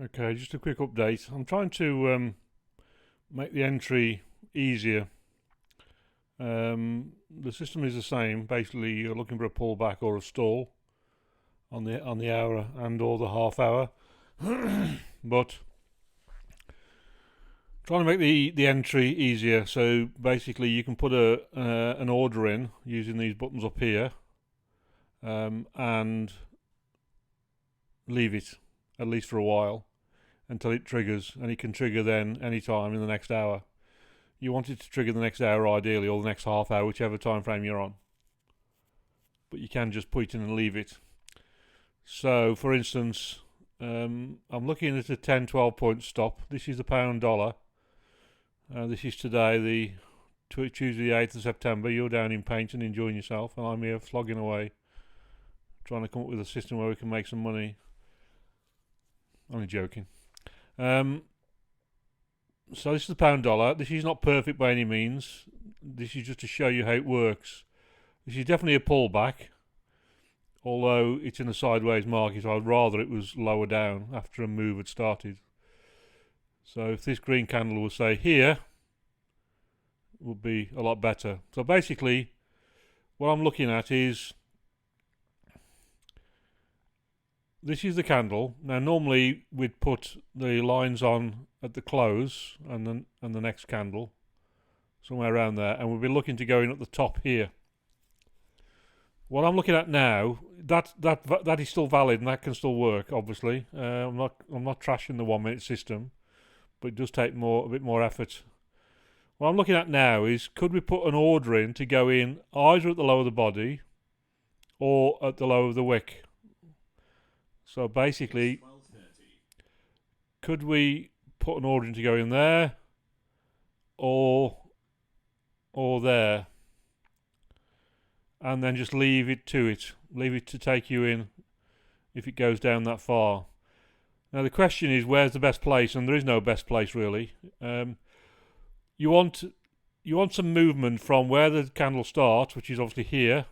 Okay, just a quick update. I'm trying to make the entry easier. The system is the same. Basically, you're looking for a pullback or a stall on the hour and or the half hour, but trying to make the entry easier. So basically, you can put an order in using these buttons up here, and leave it at least for a while until it triggers, and it can trigger then any time in the next hour. You want it to trigger the next hour ideally, or the next half hour, whichever time frame you're on. But you can just put it in and leave it. So, for instance, I'm looking at a 10-12 point stop. This is the pound dollar. This is today, the Tuesday the 8th of September. You're down in paint and enjoying yourself, and I'm here slogging away, trying to come up with a system where we can make some money. Only joking. So this is the pound dollar. This is not perfect by any means. This is just to show you how it works. This is definitely a pullback, although it's in a sideways market. I'd rather it was lower down after a move had started. So if this green candle was, say, here, it would be a lot better. So basically, what I'm looking at is, this is the candle. Now normally we'd put the lines on at the close and the next candle, somewhere around there, and we'll be looking to go in at the top here. What I'm looking at now, that is still valid and that can still work. Obviously, I'm not trashing the 1 minute system, but it does take a bit more effort. What I'm looking at now is, could we put an order in to go in either at the low of the body or at the low of the wick? So basically, could we put an order in to go in there or there, and then just leave it to take you in if it goes down that far? Now the question is, where's the best place? And there is no best place really. You want some movement from where the candle starts, which is obviously here.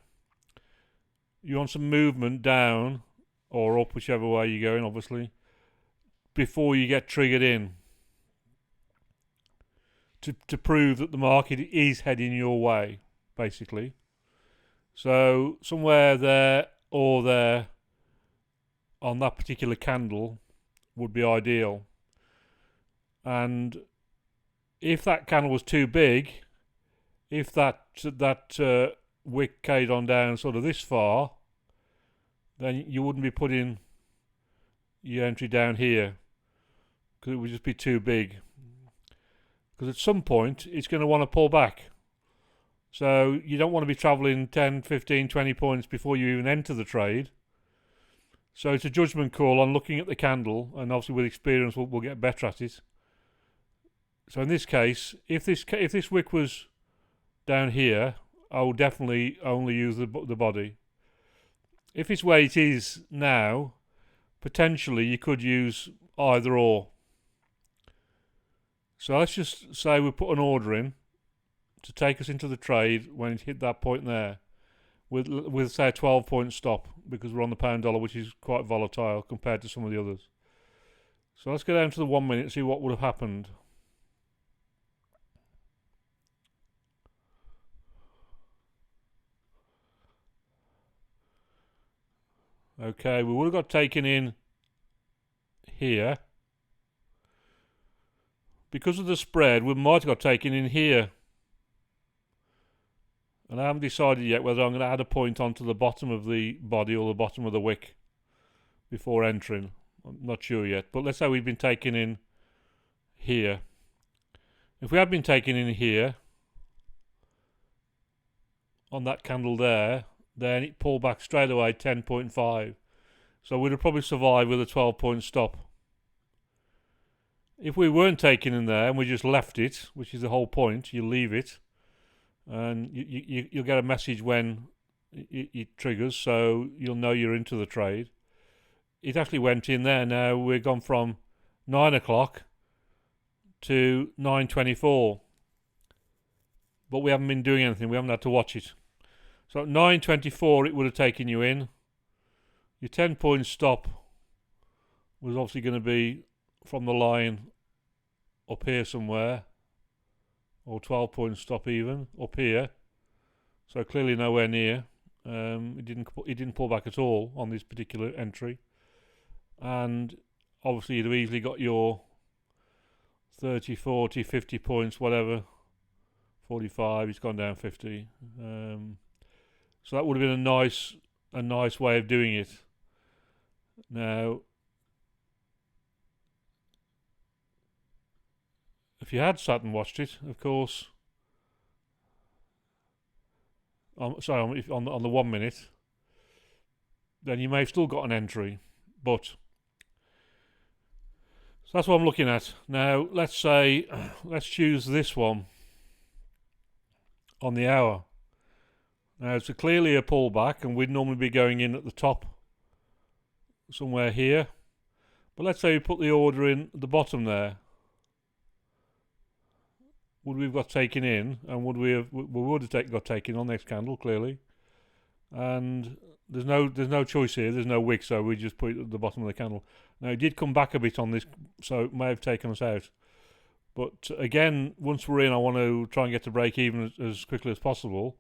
You want some movement down or up, whichever way you're going, obviously, before you get triggered in, to prove that the market is heading your way, basically. So somewhere there or there on that particular candle would be ideal. And if that candle was too big, if that wick carried on down sort of this far, then you wouldn't be putting your entry down here, because it would just be too big. Because at some point it's going to want to pull back. So you don't want to be travelling 10, 15, 20 points before you even enter the trade. So it's a judgment call on looking at the candle, and obviously with experience we'll get better at it. So in this case, if this wick was down here, I will definitely only use the body. If it's where it is now, potentially you could use either or. So let's just say we put an order in to take us into the trade when it hit that point there, with say a 12 point stop, because we're on the pound dollar, which is quite volatile compared to some of the others. So let's go down to the 1 minute and see what would have happened. Okay, we would have got taken in here. Because of the spread, we might have got taken in here. And I haven't decided yet whether I'm going to add a point onto the bottom of the body or the bottom of the wick before entering. I'm not sure yet. But let's say we've been taken in here. If we had been taken in here on that candle there, then it pulled back straight away 10.5. So we'd have probably survived with a 12 point stop. If we weren't taken in there and we just left it, which is the whole point, you leave it, and you'll get a message when it triggers, so you'll know you're into the trade. It actually went in there. Now we've gone from 9 o'clock to 9:24, but we haven't been doing anything. We haven't had to watch it. So at 9:24 it would have taken you in. Your 10 point stop was obviously going to be from the line up here somewhere, or 12-point stop even up here. So clearly nowhere near. It didn't pull back at all on this particular entry, and obviously you'd have easily got your 30, 40, 50 points, whatever. 45. It's gone down 50. So that would have been a nice way of doing it. Now, if you had sat and watched it, of course. Sorry, on the 1 minute, then you may have still got an entry, but so that's what I'm looking at now. Let's choose this one on the hour. Now it's clearly a pullback, and we'd normally be going in at the top somewhere here, but let's say we put the order in at the bottom there. Would we have got taken in, and would we would have got taken on next candle clearly, and there's no choice here. There's no wick, so we just put it at the bottom of the candle. Now it did come back a bit on this, so it may have taken us out. But again, once we're in, I want to try and get to break even as quickly as possible.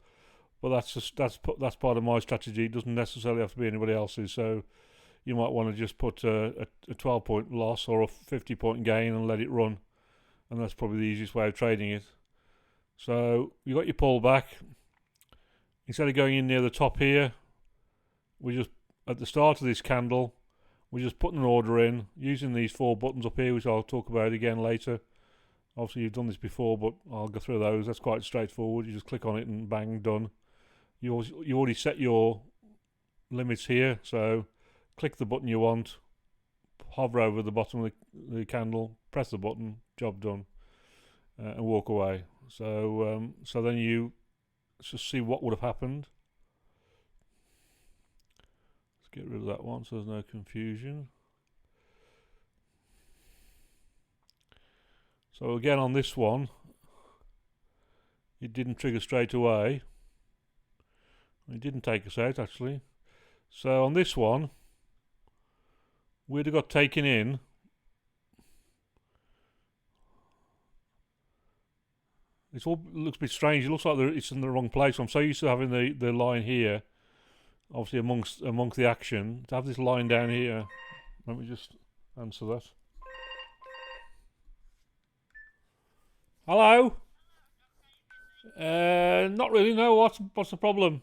But that's part of my strategy. It doesn't necessarily have to be anybody else's. So you might want to just put a 12-point loss or a 50-point gain and let it run. And that's probably the easiest way of trading it. So you got your pullback. Instead of going in near the top here, we just, at the start of this candle, we're just putting an order in using these 4 buttons up here, which I'll talk about again later. Obviously you've done this before, but I'll go through those. That's quite straightforward. You just click on it and bang, done. You already set your limits here, so click the button you want, hover over the bottom of the candle, press the button, job done, and walk away. So then you just see what would have happened. Let's get rid of that one so there's no confusion. So again on this one, it didn't trigger straight away. It didn't take us out actually. So on this one, we'd have got taken in. It all looks a bit strange. It looks like it's in the wrong place. I'm so used to having the line here, obviously amongst the action, to have this line down here. Let me just answer that. Hello? Not really. No. What's the problem?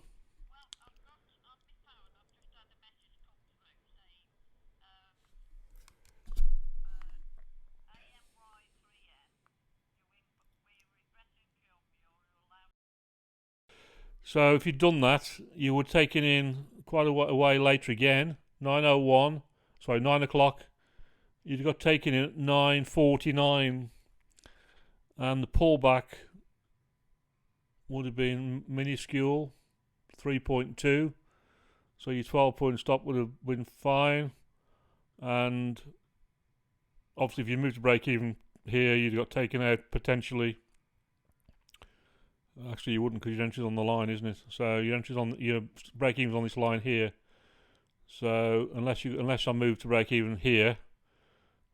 So if you'd done that, you would taken in quite a way later again, 9:01. Sorry, 9 o'clock. You'd got taken in at 9:49, and the pullback would have been minuscule, 3.2. So your 12-point stop would have been fine, and obviously if you moved to break even here, you'd got taken out potentially. Actually, you wouldn't, because your entry's on the line, isn't it? So your break even's on this line here. So unless I move to break even here,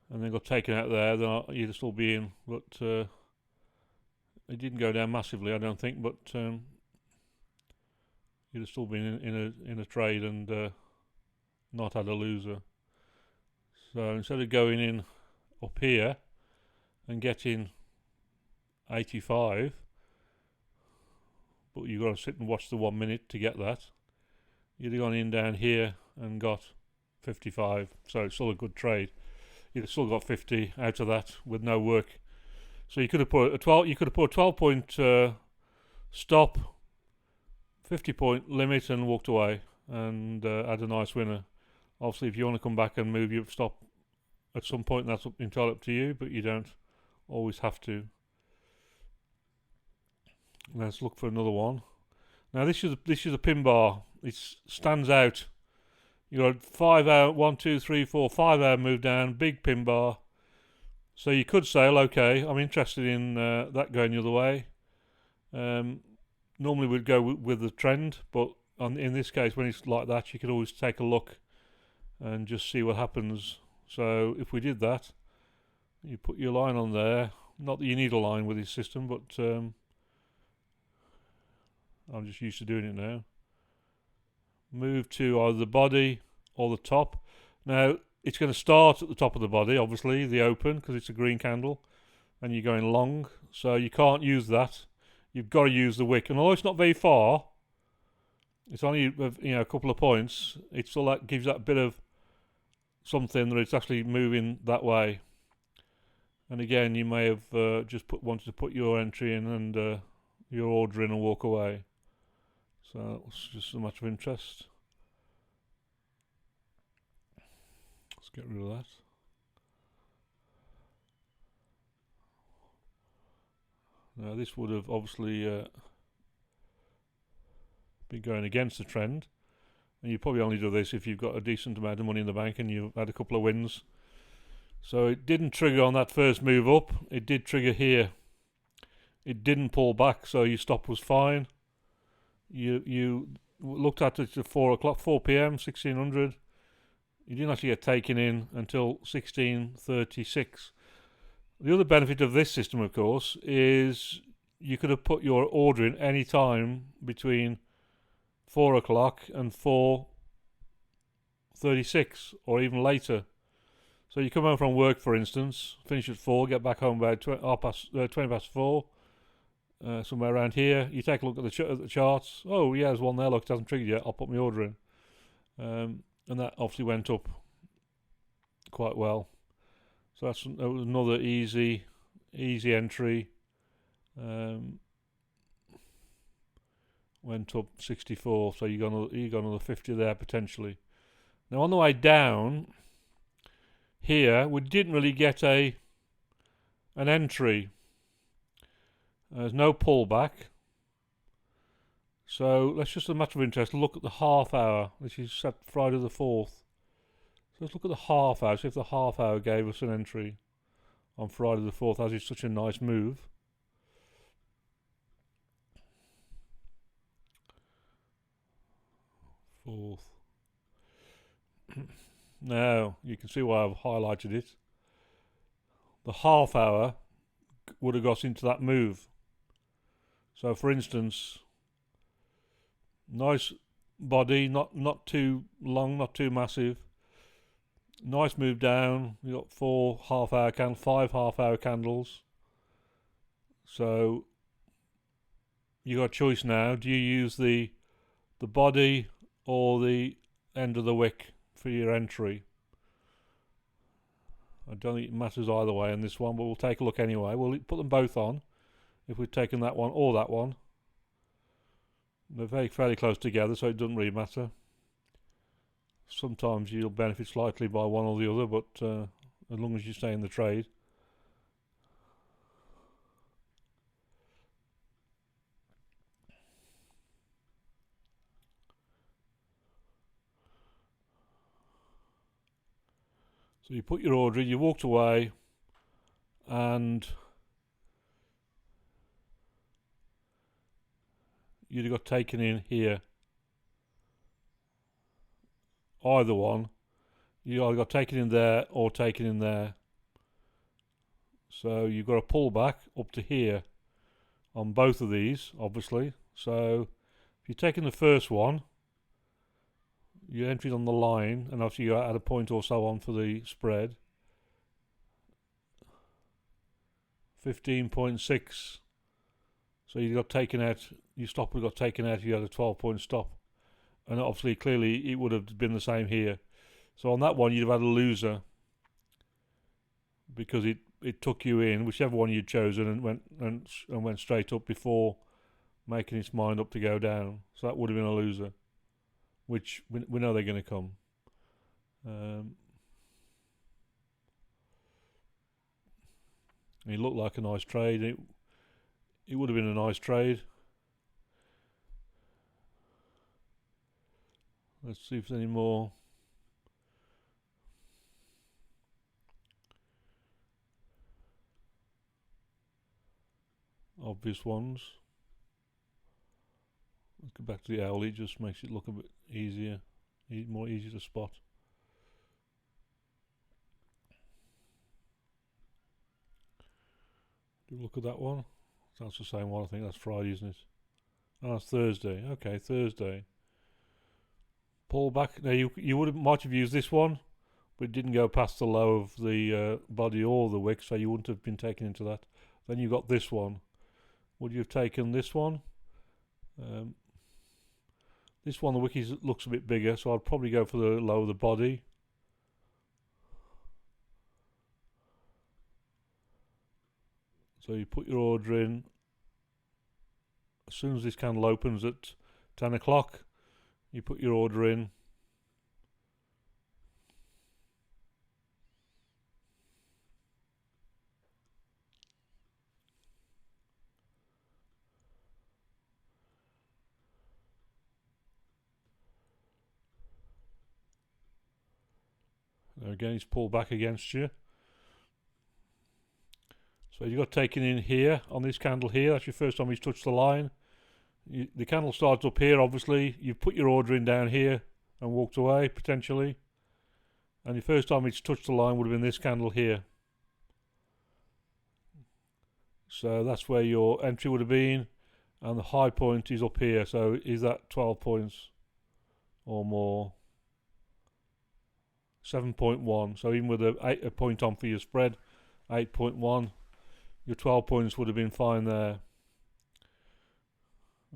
and then got taken out there, then you'd still be in. But it didn't go down massively, I don't think. But you'd have still been in a trade and not had a loser. So instead of going in up here and getting 85. But you've got to sit and watch the 1 minute to get that. You'd have gone in down here and got 55. So it's still a good trade. You'd have still got 50 out of that with no work. So you could have put a 12-point stop, 50-point limit, and walked away and had a nice winner. Obviously, if you want to come back and move your stop at some point, that's entirely up to you. But you don't always have to. Let's look for another one. Now this is a pin bar. It stands out. You got 5 hour, 1, 2, 3, 4, 5 hour move down, big pin bar. So you could say, well, okay, I'm interested in that going the other way. Normally we'd go with the trend, but in this case, when it's like that, you could always take a look and just see what happens. So if we did that, You put your line on there. Not that you need a line with this system, but I'm just used to doing it now. Move to either the body or the top. Now, it's going to start at the top of the body, obviously, the open, because it's a green candle, and you're going long, so you can't use that. You've got to use the wick. And although it's not very far, it's only a couple of points, it still that gives that bit of something that it's actually moving that way. And again, you may have just wanted to put your entry in and your order in and walk away. So it's just so much of interest. Let's get rid of that. Now this would have obviously been going against the trend, and you probably only do this if you've got a decent amount of money in the bank and you've had a couple of wins. So it didn't trigger on that first move up. It did trigger here. It didn't pull back, so your stop was fine. You looked at it at 4 p.m, 1600. You didn't actually get taken in until 1636. The other benefit of this system, of course, is you could have put your order in any time between 4 o'clock and 4:36, or even later. So you come home from work, for instance, finish at 4, get back home about 20 past 4, somewhere around here. You take a look at the charts. Oh, yeah, there's one there. Look, it hasn't triggered yet. I'll put my order in. And that obviously went up quite well. So that was another easy entry. Went up 64, so you got another 50 there potentially. Now on the way down here, we didn't really get an entry. There's no pullback. So let's just, a matter of interest, look at the half hour. This is set Friday the 4th. So let's look at the half hour, see if the half hour gave us an entry on Friday the 4th, as it's such a nice move. Fourth. Now, you can see why I've highlighted it. The half hour would have got into that move. So, for instance, nice body, not too long, not too massive. Nice move down. You got 4 half-hour candles, 5 half-hour candles. So you got a choice now. Do you use the body or the end of the wick for your entry? I don't think it matters either way in this one, but we'll take a look anyway. We'll put them both on. If we've taken that one or that one, they're fairly close together, so it doesn't really matter. Sometimes you'll benefit slightly by one or the other, but as long as you stay in the trade. So you put your order in, you walked away, and you'd have got taken in here. Either one. You either got taken in there or taken in there. So you've got a pullback up to here on both of these, obviously. So if you're taking the first one, you entered on the line, and obviously you add a point or so on for the spread. 15.6. So you got taken out, your stop would have got taken out if you had a 12-point stop. And obviously, clearly, it would have been the same here. So on that one, you'd have had a loser, because it took you in, whichever one you'd chosen, and went straight up before making its mind up to go down. So that would have been a loser, which we know they're going to come. It looked like a nice trade. It would have been a nice trade. Let's see if there's any more. Obvious ones. Let's go back to the owl. It just makes it look a bit easier, more easy to spot. Good look at that one. That's the same one. I think that's Friday, isn't it? Oh, that's Thursday. Okay, Thursday. Pull back. Now you might have used this one, but it didn't go past the low of the body or the wick, so you wouldn't have been taken into that. Then you got this one. Would you have taken this one? This one, the wick looks a bit bigger, so I'd probably go for the low of the body. So you put your order in. As soon as this candle opens at 10 o'clock, you put your order in. Now again, it's pulled back against you. So you got taken in here on this candle here. That's your first time he's touched the line. The candle starts up here, obviously. You put your order in down here and walked away, potentially. And the first time it's touched the line would have been this candle here. So that's where your entry would have been. And the high point is up here. So is that 12 points or more? 7.1. So even with a point on for your spread, 8.1, your 12 points would have been fine there.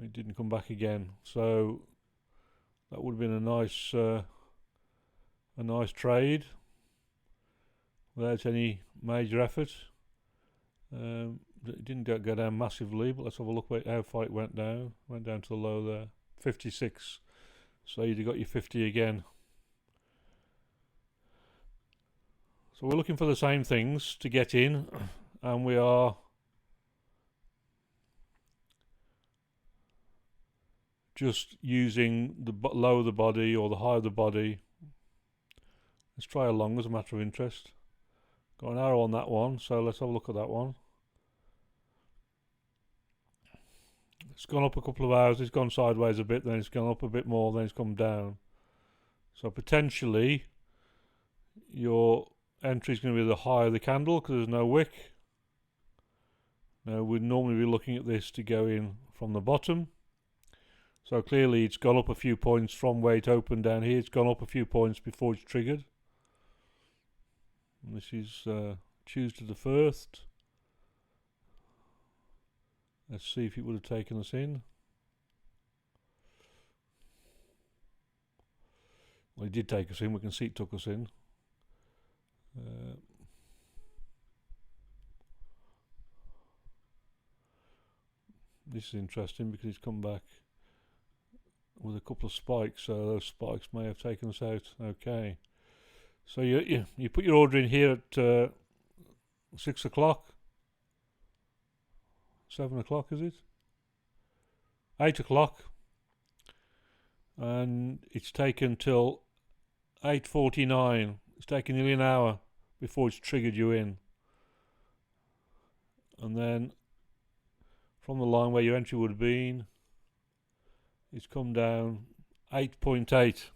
It didn't come back again. So that would have been a nice trade without any major effort. It didn't go down massively, but let's have a look at how far it went down. Went down to the low there, 56. So you'd have got your 50 again. So we're looking for the same things to get in, and we are just using the low of the body or the high of the body. Let's try a long as a matter of interest. Got an arrow on that one, so let's have a look at that one. It's gone up a couple of hours, it's gone sideways a bit, then it's gone up a bit more, then it's come down. So potentially your entry is going to be the higher the candle because there's no wick. Now we'd normally be looking at this to go in from the bottom. So clearly it's gone up a few points from where it opened down here. It's gone up a few points before it's triggered. And this is Tuesday the 1st. Let's see if it would have taken us in. Well, it did take us in. We can see it took us in. This is interesting because it's come back with a couple of spikes, so those spikes may have taken us out. Okay, so you put your order in here at 6 o'clock, 7 o'clock, is it? 8 o'clock, and it's taken till 8:49. It's taken nearly an hour before it's triggered you in, and then from the line where your entry would have been, it's come down 8.8.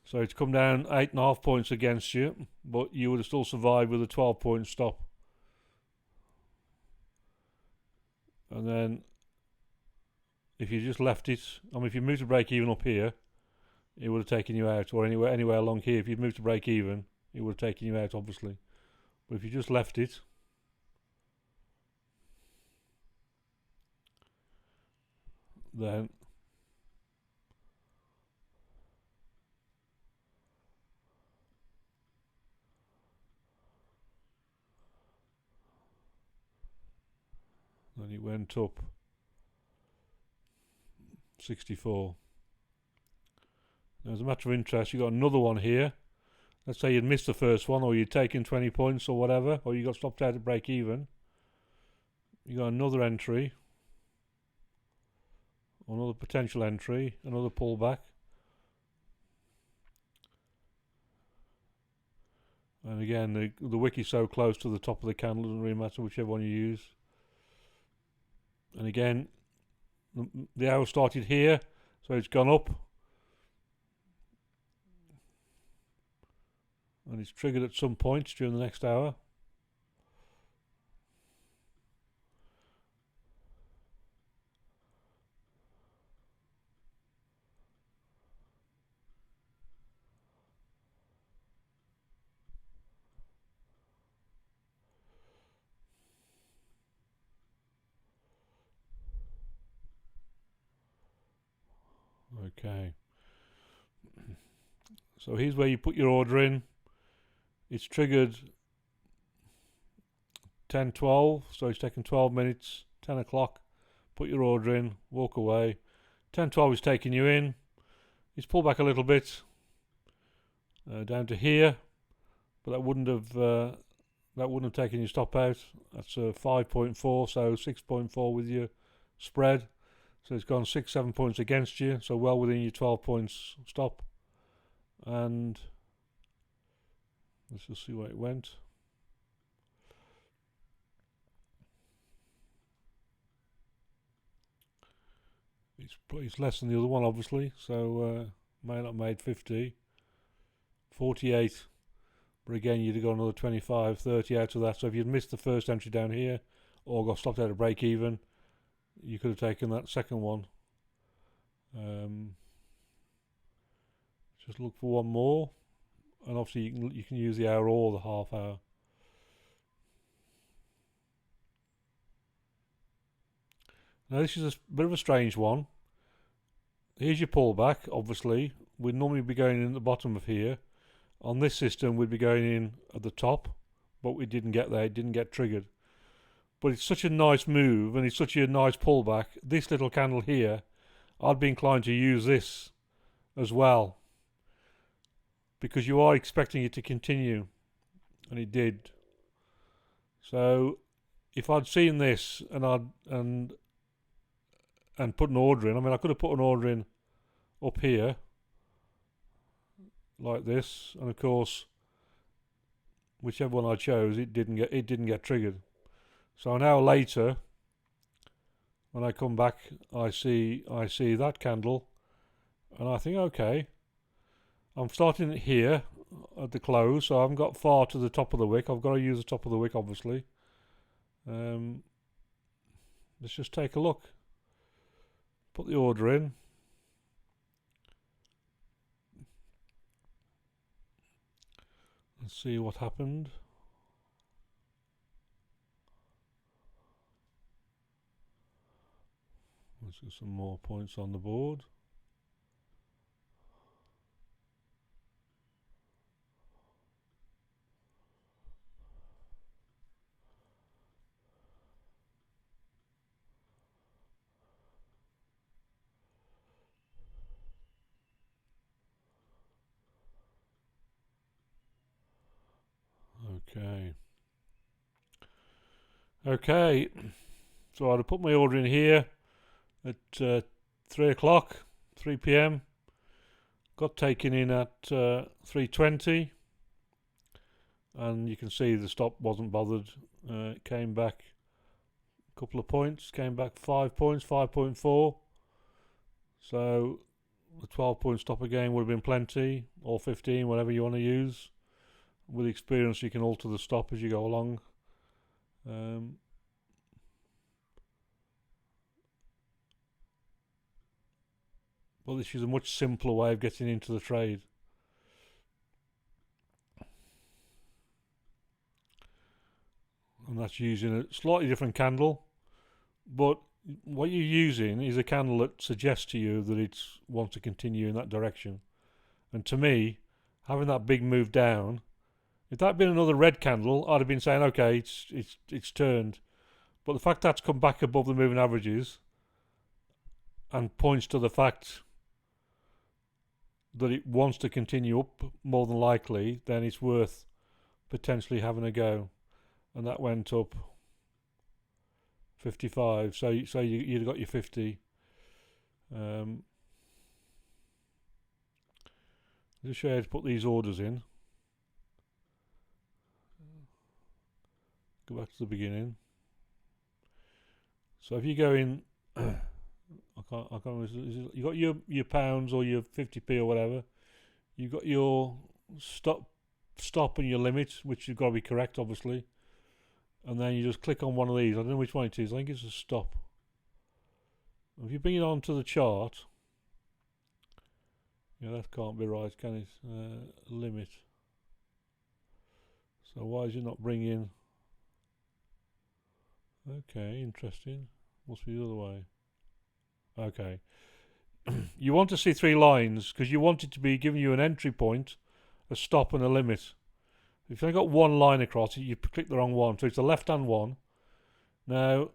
So it's come down 8.5 points against you, but you would have still survived with a 12-point stop. And then if you just left it, I mean, if you moved to break even up here, it would have taken you out, or anywhere along here. If you'd moved to break even, it would have taken you out, obviously. But if you just left it, then it went up 64. Now, as a matter of interest, you got another one here. Let's say you'd missed the first one, or you'd taken 20 points or whatever, or you got stopped out at break even. You got another entry, another potential entry, another pullback. And again, the wick is so close to the top of the candle, doesn't really matter whichever one you use. And again, the hour started here, so it's gone up. and it's triggered at some point during the next hour. Okay, so here's where you put your order in. It's triggered 10:12, so it's taken 12 minutes. 10 o'clock, put your order in, walk away. 10:12 is taking you in. It's pulled back a little bit down to here, but that wouldn't have taken your stop out. That's a 5.4, so 6.4 with your spread. So it's gone 6-7 points against you, so well within your 12 points stop. And let's just see where it went. It's less than the other one, obviously, so may not have made 50. 48, but again you'd have got another 25, 30 out of that. So if you'd missed the first entry down here or got stopped out of break even, you could have taken that second one. Just look for one more, and obviously you can use the hour or the half hour. Now this is a bit of a strange one. Here's your pullback. Obviously we'd normally be going in at the bottom of here. On this system we'd be going in at the top, but we didn't get there. It didn't get triggered. But it's such a nice move and it's such a nice pullback. This little candle here, I'd be inclined to use this as well, because you are expecting it to continue, and it did. So if I'd seen this and put an order in, I mean I could have put an order in up here like this, and of course whichever one I chose, it didn't get triggered. So an hour later, when I come back, I see that candle, and I think, okay, I'm starting it here at the close, so I haven't got far to the top of the wick. I've got to use the top of the wick, obviously. Let's just take a look. Put the order in. Let's see what happened. Let's get some more points on the board. Okay, so I'd put my order in here at 3 o'clock, 3 p.m. Got taken in at 3:20, and you can see the stop wasn't bothered. It came back a couple of points, came back 5 points, 5.4. So the 12-point stop again would have been plenty, or 15, whatever you want to use. With experience, you can alter the stop as you go along. But this is a much simpler way of getting into the trade. And that's using a slightly different candle, but what you're using is a candle that suggests to you that it wants to continue in that direction. And to me, having that big move down, if that had been another red candle, I'd have been saying, okay, it's turned. But the fact that's come back above the moving averages and points to the fact that it wants to continue up more than likely, then it's worth potentially having a go. And that went up 55. So you'd got your 50. Just show you how to put these orders in. Go back to the beginning. So if you go in, I can't remember, you got your pounds or your 50p or whatever. You've got your stop stop and your limit, which you've got to be correct, obviously. And then you just click on one of these. I don't know which one it is. I think it's a stop. If you bring it onto the chart, yeah, that can't be right, can it? Limit. So why is it not bringing? Okay, interesting. Must be the other way. Okay. You want to see 3 lines because you want it to be giving you an entry point, a stop, and a limit. If you've got one line across it, you click the wrong one. So it's the left-hand one. Now,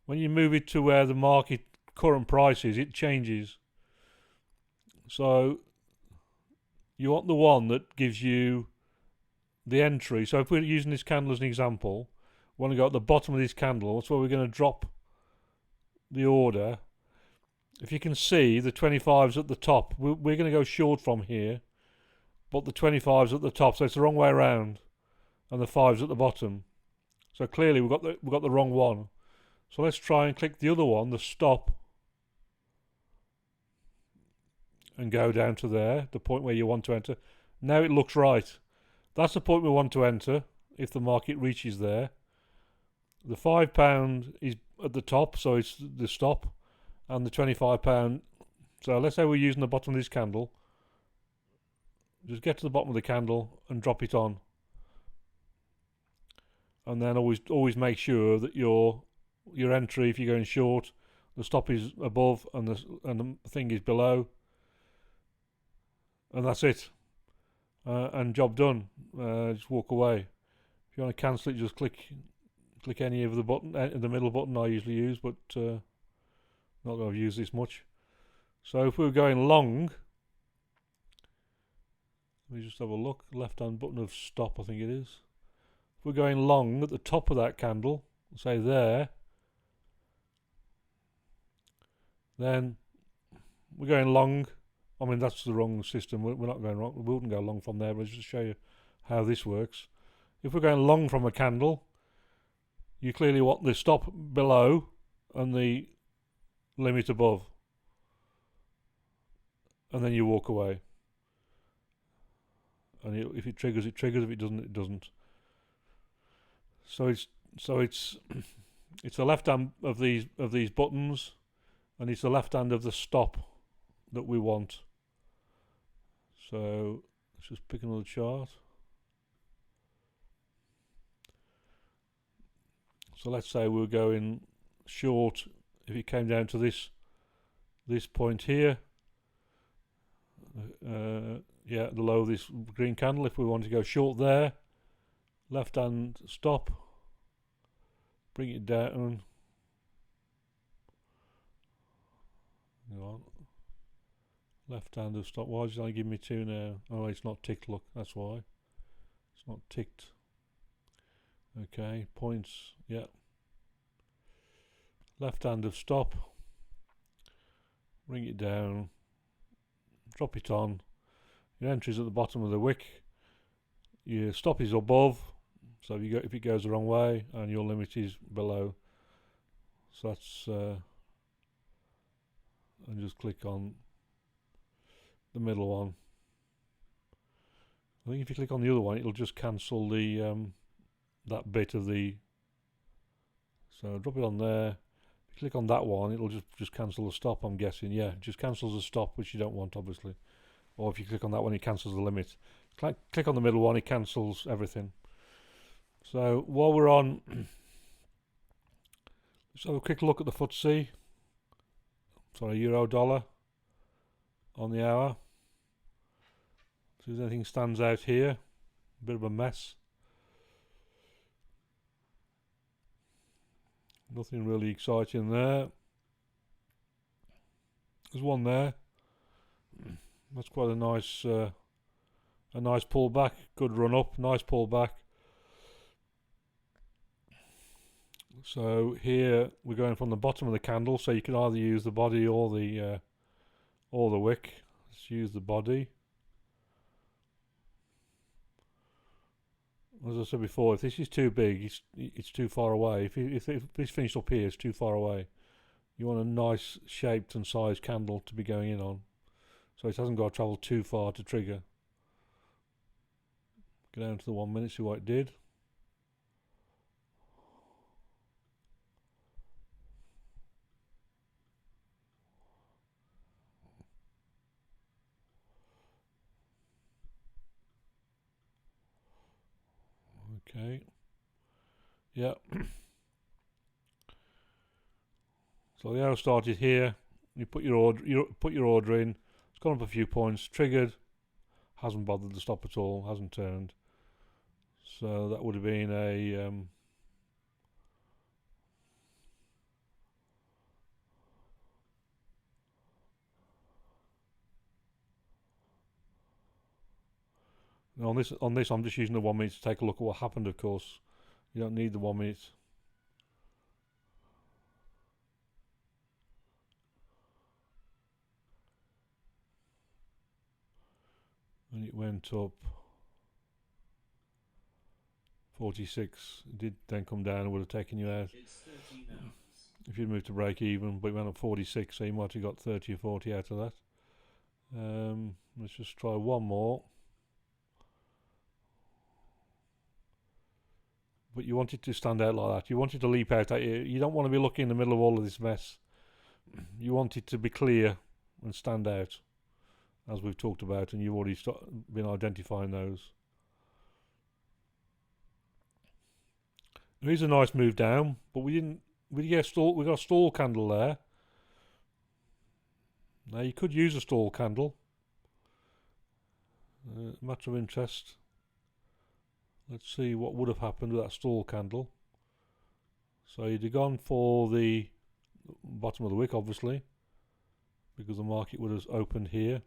when you move it to where the market current price is, it changes. So you want the one that gives you the entry. So if we're using this candle as an example, we want to go at the bottom of this candle. That's where we're going to drop the order. If you can see, the 25's at the top. We're going to go short from here, but the 25's at the top, so it's the wrong way around, and the 5's at the bottom. So clearly we've got the wrong one. So let's try and click the other one, the stop, and go down to there, the point where you want to enter. Now it looks right. That's the point we want to enter if the market reaches there. The £5 is at the top, so it's the stop, and the £25. So let's say we're using the bottom of this candle. Just get to the bottom of the candle and drop it on, and then always make sure that your entry, if you're going short, the stop is above and the thing is below, and that's it. And job done. Just walk away. If you want to cancel it, just click any of the button, the middle button I usually use, but not going to use this much. So if we were going long, let me just have a look. Left-hand button of stop, I think it is. If we're going long at the top of that candle, say there, then we're going long. I mean, that's the wrong system. We're not going wrong. We wouldn't go long from there, but just to show you how this works. If we're going long from a candle, you clearly want the stop below and the limit above, and then you walk away. And if it triggers, it triggers. If it doesn't, it doesn't. So it's the left hand of these buttons, and it's the left hand of the stop that we want. So let's just pick another chart. So let's say we're going short. If it came down to this point here, yeah, the low of this green candle, if we want to go short there, left hand stop, bring it down, left hand of stop. Why did I give me 2 now? Oh, it's not ticked, look, that's why. It's not ticked. Okay, points, yeah. Left hand of stop, bring it down, drop it on. Your entry's at the bottom of the wick. Your stop is above, so if it goes the wrong way, and your limit is below. So that's and just click on the middle one. I think if you click on the other one, it'll just cancel the that bit of the. So drop it on there. If you click on that one, it'll just cancel the stop. I'm guessing, yeah, it just cancels the stop, which you don't want, obviously. Or if you click on that one, it cancels the limit. Click on the middle one, it cancels everything. So while we're on, let's have a quick look at the FTSE. Sorry, euro dollar on the hour. So if anything stands out here, a bit of a mess. Nothing really exciting there. There's one there. That's quite a nice pullback. Good run up. Nice pullback. So here we're going from the bottom of the candle. So you can either use the body or the wick. Let's use the body. As I said before, if this is too big, it's too far away. If this finished up here, it's too far away. You want a nice shaped and sized candle to be going in on. So it hasn't got to travel too far to trigger. Go down to the 1 minute, see what it did. Okay. Yeah. So the arrow started here. You put your order. You put your order in. It's gone up a few points. Triggered. Hasn't bothered to stop at all. Hasn't turned. So that would have been a. On this, I'm just using the 1 minute to take a look at what happened. Of course, you don't need the 1 minute. And it went up 46. It did then come down and would have taken you out. It's 13 hours. If you'd moved to break even, but it went up 46, so you might have got 30 or 40 out of that. Let's just try one more. But you want it to stand out like that. You want it to leap out at you. You don't want to be looking in the middle of all of this mess. You want it to be clear and stand out, as we've talked about, and you've already been identifying those. There is a nice move down, but we didn't. We got a stall candle there. Now you could use a stall candle. Matter of interest. Let's see what would have happened with that stall candle. So you'd have gone for the bottom of the wick, obviously, because the market would have opened here.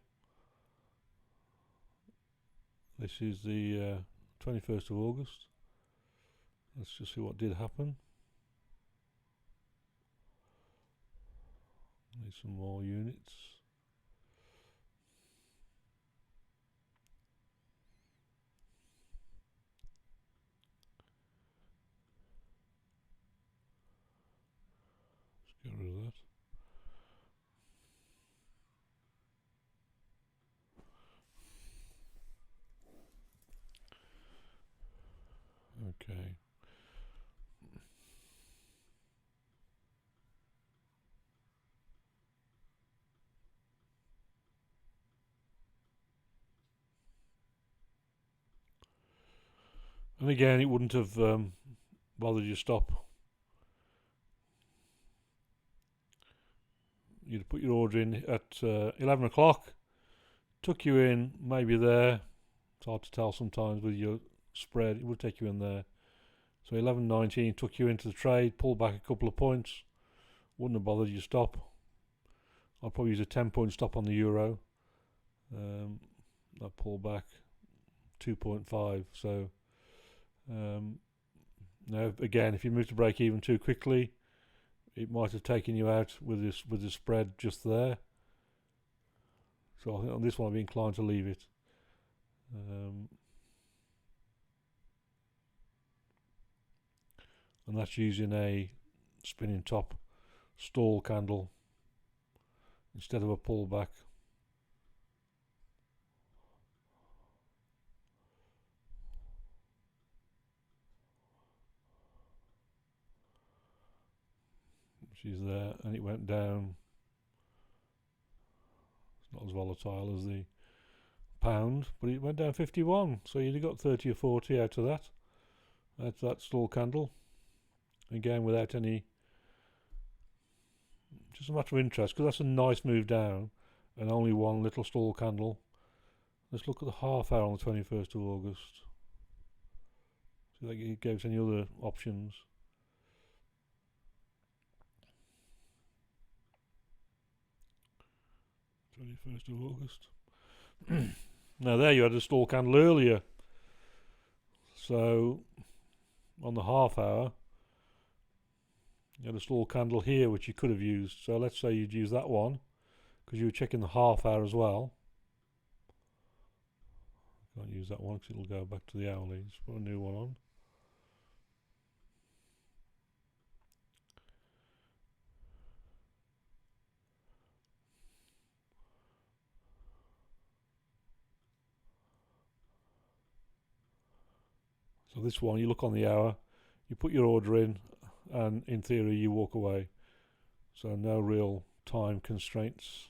This is the 21st of August. Let's just see what did happen. Need some more units. Let's get rid of that. Okay. And again, it wouldn't have bothered you to stop. You'd put your order in at 11 o'clock. Took you in maybe there. It's hard to tell sometimes with your spread. It would take you in there. So 11.19 took you into the trade. Pulled back a couple of points. Wouldn't have bothered you to stop. I'll probably use a 10-point stop on the euro. That pulled back 2.5. So now again, if you move to break even too quickly, it might have taken you out with this spread just there. So I think on this one I'd be inclined to leave it. And that's using a spinning top stall candle instead of a pullback. She's there, and it went down. It's not as volatile as the pound, but it went down 51. So you'd have got 30 or 40 out of that. That's that stall candle. Again, without any. Just a matter of interest, because that's a nice move down, and only one little stall candle. Let's look at the half hour on the 21st of August. See if it gives any other options. 21st of August. Now there you had a stall candle earlier. So on the half hour, you had a stall candle here which you could have used. So let's say you'd use that one because you were checking the half hour as well. Can't use that one because it'll go back to the hourly. Let's put a new one on. So this one, you look on the hour, you put your order in, and in theory you walk away. So no real time constraints.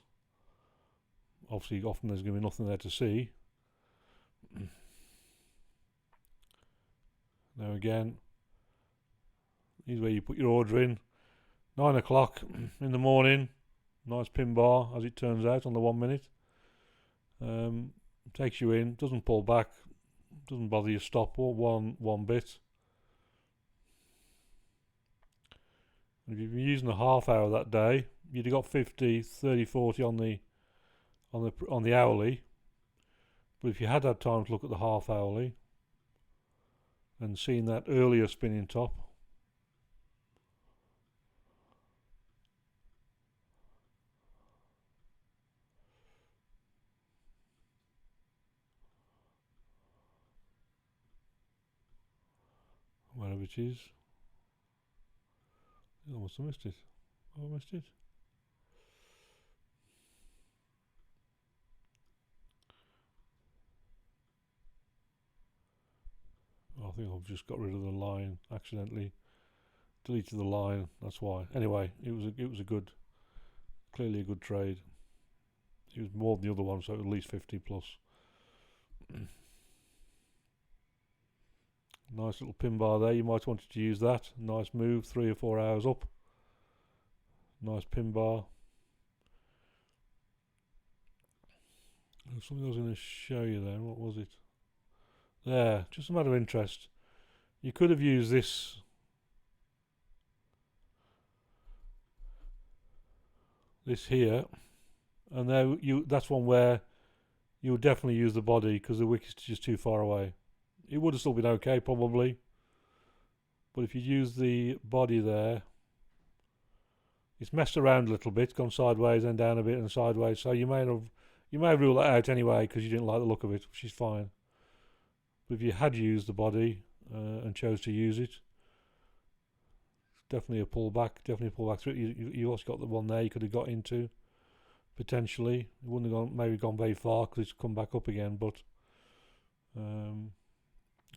Obviously, often there's going to be nothing there to see. Now again, here's where you put your order in. 9 o'clock in the morning. Nice pin bar, as it turns out, on the 1 minute. Takes you in, doesn't pull back, doesn't bother you stop or one bit. If you've been using a half hour that day, you'd have got 50, 30, 40 on the hourly. But if you had had time to look at the half hourly and seen that earlier spinning top, wherever it is, I must have missed it. Oh, I missed it. I think I've just got rid of the line accidentally. Deleted the line. That's why. Anyway, it was a good, clearly a good trade. It was more than the other one, so at least 50 plus. Nice little pin bar there. You might want to use that. Nice move, 3 or 4 hours up. Nice pin bar. There's something I was going to show you then. What was it? There, just a matter of interest. You could have used this here, and there that's one where you would definitely use the body because the wicket's just too far away. It would have still been okay probably, but if you use the body there, it's messed around a little bit, gone sideways and down a bit and sideways, so you may have ruled that out anyway because you didn't like the look of it, which is fine. But if you had used the body and chose to use it, definitely a pullback. Definitely a pullback through it. You also got the one there you could have got into potentially. It wouldn't have maybe gone very far because it's come back up again. But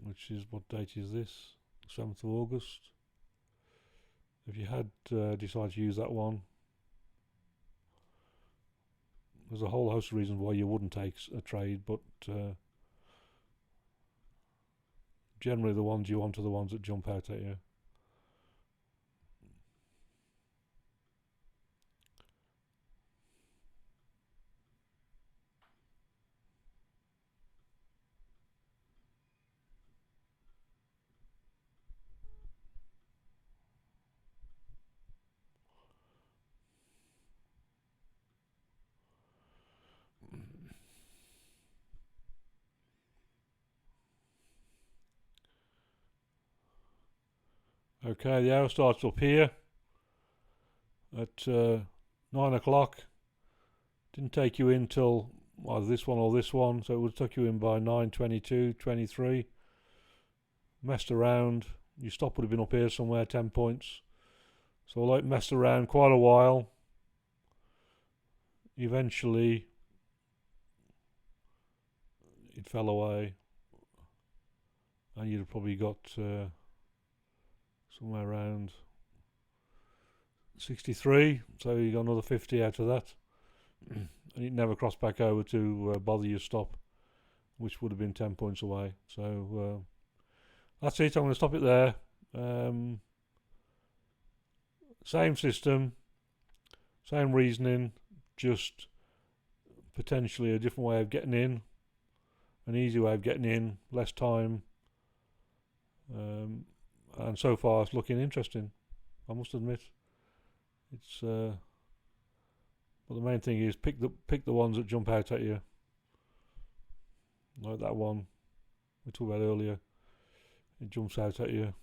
which is, what date is this? 7th of August. If you had decided to use that one, there's a whole host of reasons why you wouldn't take a trade, but generally the ones you want are the ones that jump out at you. Okay, the hour starts up here at 9 o'clock. Didn't take you in till either this one or this one, so it would have took you in by 9:22, 23. Messed around. Your stop would have been up here somewhere, 10 points. So although it messed around quite a while, eventually it fell away, and you'd have probably got somewhere around 63, so you got another 50 out of that. And it never crossed back over to bother your stop, which would have been 10 points away. So that's it. I'm going to stop it there. Same system, same reasoning, just potentially a different way of getting in, an easy way of getting in, less time. And so far it's looking interesting, I must admit. It's but the main thing is pick the ones that jump out at you, like that one we talked about earlier. It jumps out at you.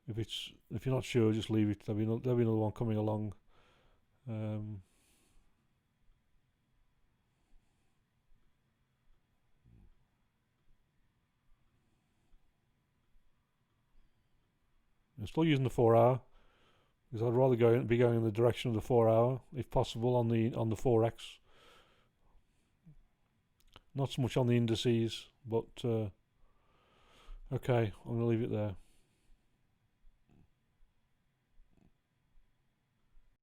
If you're not sure, just leave it. There'll be another one coming along. I'm still using the 4 hour because I'd rather be going in the direction of the 4 hour if possible on the 4x. Not so much on the indices, but Okay, I'm going to leave it there.